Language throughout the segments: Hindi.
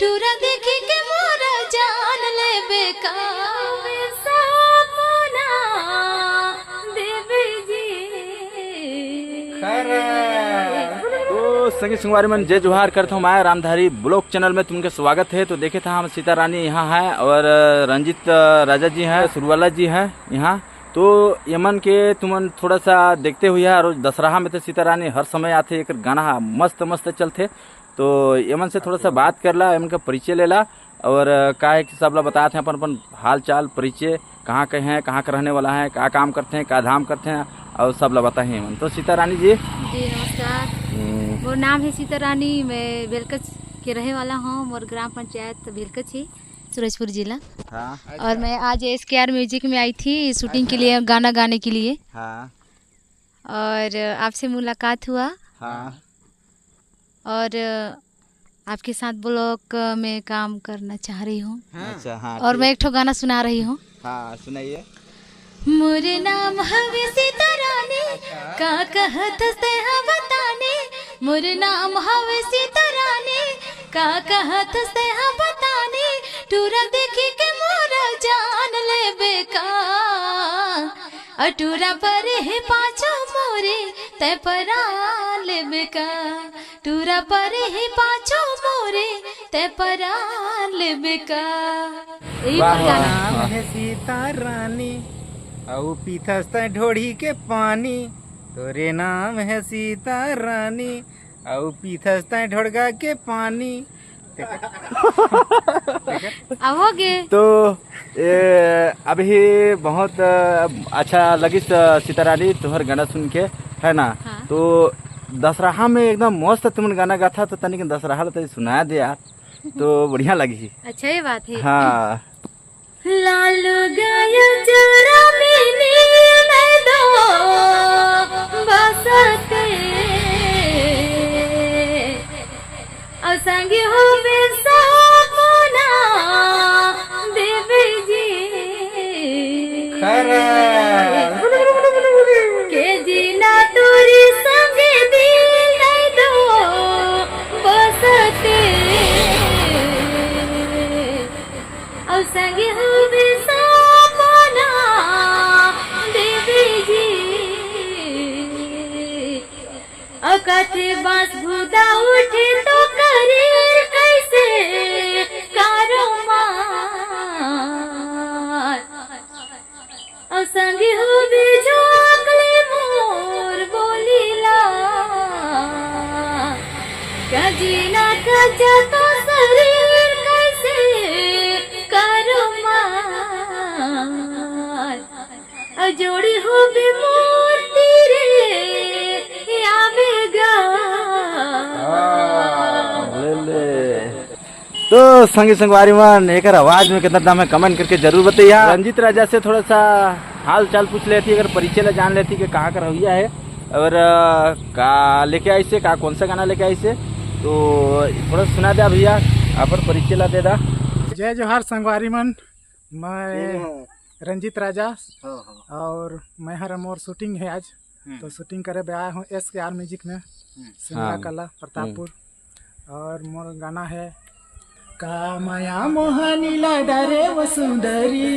टूरा देखी के मोरा जान ले बेका तो संगीत संगवारी मन जय जोहार करता हूँ। मैं रामधारी ब्लॉग चैनल में तुमके स्वागत है। तो देखे था हम सीता रानी यहाँ है और रंजीत राजा जी हैं, सुरवाला जी हैं यहाँ। तो यमन के तुमन थोड़ा सा देखते हुए है। और दशहरा में तो सीता रानी हर समय आते, एक गाना मस्त मस्त चलते। तो यमन से थोड़ा सा बात कर ला, यमन का परिचय ले ला और का है कि सब लोग बताते हैं अपन अपन हाल चाल परिचय, कहाँ के हैं, कहाँ का रहने वाला है, क्या काम करते हैं, क्या धाम करते हैं और सब लोग बताए हैं। तो सीता रानी जी नमस्कार। मोर नाम है सीता रानी, मैं बेलकच के रहे वाला हूँ। मोर ग्राम पंचायत बेलकच है, सूरजपुर जिला। हाँ। और मैं आज SKR म्यूजिक में आई थी शूटिंग के लिए, गाना गाने के लिए। हाँ। और आपसे मुलाकात हुआ। हाँ। और आपके साथ ब्लॉग में काम करना चाह रही हूँ। अच्छा। हाँ। और मैं एक ठो गाना सुना रही हूँ। हाँ सुनाइए। मोरे नाम हवे सीता रानी, का कहत से बताने। मोरे नाम हवे सीता रानी, का कहत से बताने। टूरा देखी के मोरा जान ले बेका, अटूरा पर है पाँचों मोरे ते परा ले बेका। टूरा पर है पाँचों मोरे ते परा ले बेका। नाम है सीता रानी औ पीथस ढोड़ी के पानी। तोरे नाम है सीता रानी औ पीथस ढोड़गा के पानी। आओगे तो अभी बहुत अच्छा लगी सीता रानी तुम्हार गाना सुन के, है ना। हाँ। तो दशहरा में एकदम मस्त तुमने गाना गा था। तो तनिक दशहरा तो सुना दे यार, तो बढ़िया लगी। अच्छा ये बात है। हाँ। लाल गया जरा मैंने दो बसते और संग हो बेसपना देवी जी के जीना तोरी संग दिल दो बसते और संग हो बेसपना देवी जी। और कथे बांस भूदा उठे तो करे कैसे कारोबार। और संग हो बेझोंकले मोर बोलीला, क्या जीना का जाता शरीर कैसे जोड़ी हो बे मूर्ति रे आवेगा। तो संगी संगवारी मन एक आवाज में कितना दाम है कमेंट करके जरूर बताइए। रंजीत राजा से थोड़ा सा हाल चाल पूछ लेती, अगर परिचय ला जान लेती कि कहाँ का रवैया है और का लेके आई से, का कौन सा गाना लेके आई से। तो थोड़ा सुना दे भैया, अपन परिचय ला दे दा। जय जोहार संगवारी मन, मैं रंजीत राजा और मैं हर मोर शूटिंग है आज। तो शूटिंग करे आया हूँ SKR म्यूजिक में, सिमरा कला प्रतापपुर। और मोर गाना है का माया मोहनी डरे वो सुंदरी,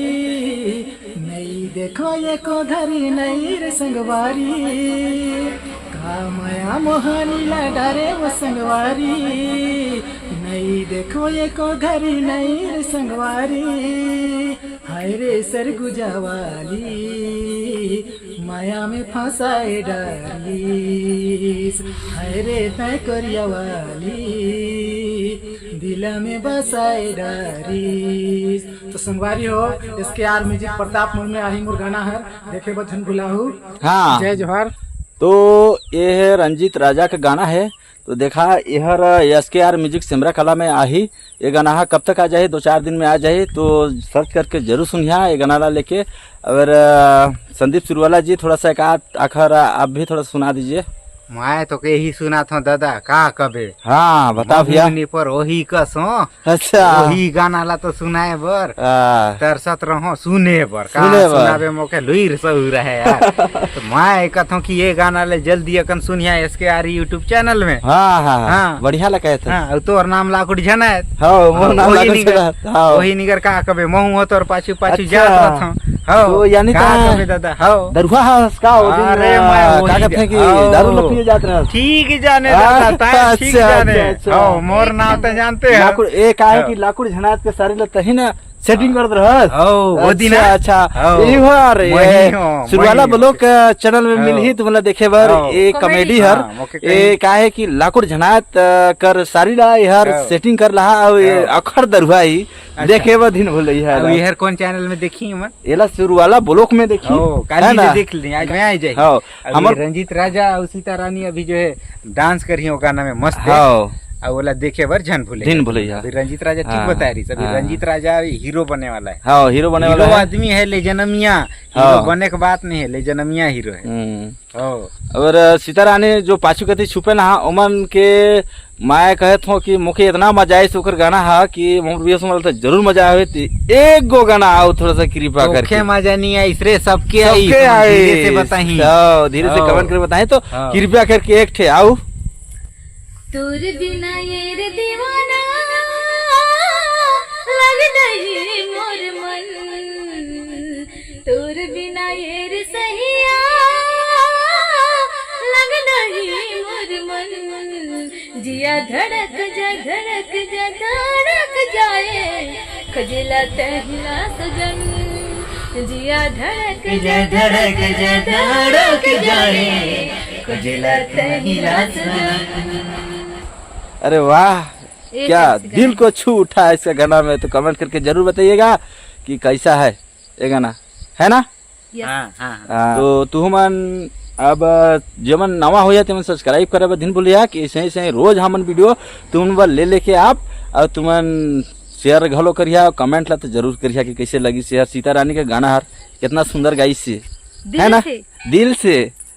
नहीं देखो ये को धरी नहीं रे संगवारी। का माया मोहनी डरे वो संगवारी, नहीं देखो ये को घरी नहीं रे संगवारी। हाय रे सरगुजा वाली माया में फंसाए डालीस। हाय रे तय करिया वाली दिल में बसाए डारीस। तो संगवारी हो SKR म्यूजिक प्रतापपुर में आही मोर गाना है, देखे बधन बुलाहू। हाँ। जय जोहार। तो ये है रंजीत राजा का गाना है। तो देखा यहर SKR म्यूजिक सिमरा कला में आही ये गाना है। कब तक आ जाए, 2-4 दिन में आ जाए। तो सर्च करके जरूर सुनिए ये गाना लेके। और संदीप सुरवाला जी थोड़ा सा एक आखिर आप भी थोड़ा सुना दीजिए। मैं तो यही सुना था दादा का कबे हाँ बता भैया। महुनी पर वही कसो अच्छा वही गाना ला तो सुनाए बर तरसत रहो सुने बर का सुने बर। सुनाबे मोके लुईर सहु रहे यार। तो मैं कहता कि ये गाना ले जल्दी अकन सुनिया SKR यूट्यूब चैनल में। हाँ हाँ हाँ हाँ। बढ़िया लगा था। हाँ तोर नाम लाकुड़ झनात हाँ मोर नाम वही लागल निगर छला। हाँ वही निगर का कबे महू हो तोर पाछू पाछू अच्छा। जात रहथो। हो तो यानी का ता- कबे दादा हो दरुआ हंस का वो दिन अरे मैं वही का कहते हैं कि आओ। दारू लो पिए जाते रहे। ठीक जाने अच्छा, दादा ताय ठीक अच्छा, जाने अच्छा। हो मोर नाम तो जानते हैं लाकुड़ एक आहे हाँ। कि लाकुड़ झनात के सारी ल तही ना सेटिंग करत रहत। हो वो दिन अच्छा हो। यही बार वही हो, शुरुआला वही। ब्लॉग चैनल में हो। मिल ही तुमला देखे बर हो। ये कॉमेडी हर हाँ, मोके ये का है कि लाकुड़ झनात कर सारी ला हर हो। सेटिंग कर रहा और ये हो। अखर दरुआ ही देखे बर दिन भूल है अब यहर कौन चैनल में देखी मैं एला शुरुआला ब्लॉग में देखी हो है काली ना? से देख ली आज मैं आ जाई हो हमर हमर रंजीत राजा और सीता रानी अभी जो है डांस करी हो गाना में मस्त है हो और बोला देखे बर झन भूले दिन भुलैया। अभी रंजीत राजा ठीक हाँ, बता रही अभी हाँ। रंजीत राजा अभी हीरो बनने वाला है। हाँ हीरो बने हीरो वाला है। आदमी है ले जन्मिया हाँ। हीरो बनने के बात नहीं है ले जन्मिया हीरो है। हो और सीता रानी जो पाछू कति छुपे ना ओमन के मैं कहत हूँ कि मुखे इतना मजा आई ओकर गाना हा कि मोर तो जरूर मजा आवे थी। एक गो गाना आओ थोड़ा सा कृपा करके ओखे मजा नहीं आई इसरे सबके आई सबके आए धीरे से बताही तो धीरे से हाँ। कमेंट करके बताएं तो हाँ। कृपया करके एक ठे आओ। तोर बिना ये रे दीवाना लग नहीं मोर मन, तोर बिना ये रे सहिया लग नहीं मोर मन। जिया धड़क जा धड़क जाए खजला तहला सजन। जिया धड़क जा धड़क जाए खजला तहला सजन। अरे वाह एक क्या ऐसी गाना। दिल को छू उठा है इसका गाना में। तो कमेंट करके जरूर बताइएगा कि कैसा है ये गाना है ना। Yes. हाँ तो तुमन अब जमन नवा हो जाते सब्सक्राइब करे दिन भूलिया कि ऐसे ऐसे रोज हमन वीडियो तुम ले लेके आप और तुमन शेयर घलो करिया कमेंट ला तो जरूर करिया कि कैसे लगी शेयर। सीता रानी का गाना हर कितना सुंदर गाई से है ना से।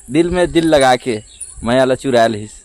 दिल में दिल लगा के मैं आला चुरायल हिस।